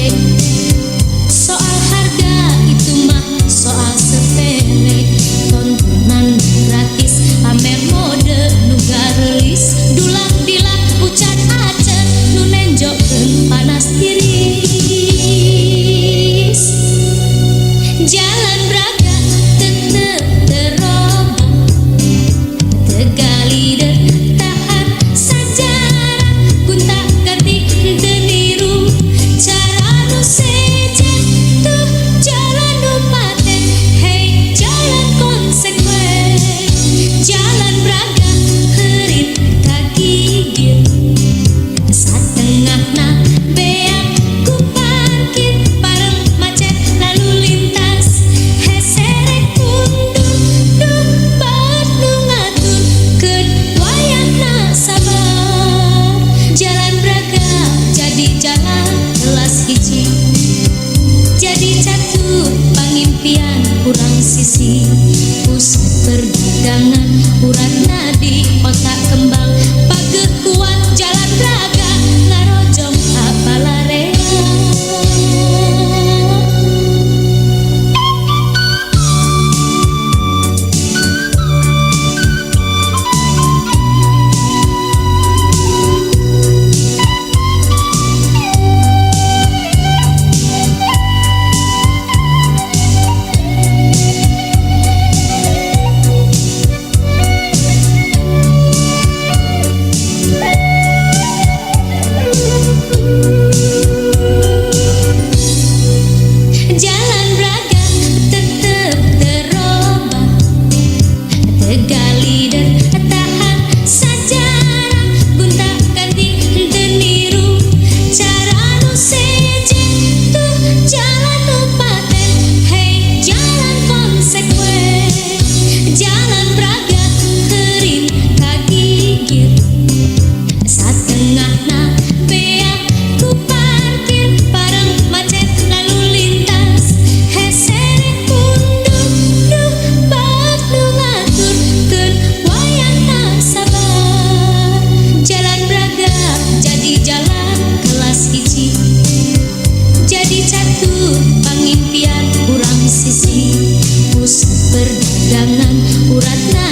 gede. Soal harga itu mah soal sepele. Tontonan gratis, pamer mode nu garelis, dulang dilang ucan acet nu nenjokkeun panas tiris. Jalan Braga tetep terobah, tegali tahan sajarah, gonta-ganti teu niru cara nu sejen tuh jalan nu paten. Hey jalan konsekuen, Jalan Braga heureun kagigir, satengahna beak ku parkir, pareng macet lalu lintas, heserek mundur duh baet nu ngaturkeun wayahna sabar. Jalan Braga jadi jalan kelas hiji, jadi catur pangimpian urang sisi. Pus perdagangan uratna di otak kembang, pageuh kuat Jalan Braga ngarojong ka Balarea. Jalan Braga tetep terobah, tegali tahan sajarah, gonta-ganti teu niru cara nu sejen tuh jalan nu paten. Hey jalan konsekuen, Jalan Braga heureun kagigir, satengahna beak ku parkir, pareng macet lalu lintas, heserek mundur duh baet nu ngaturkeun wayahna sabar. Jalan Braga jadi jalan kelas hiji, jadi catur pangimpian urang sisi. Pus perdagangan uratna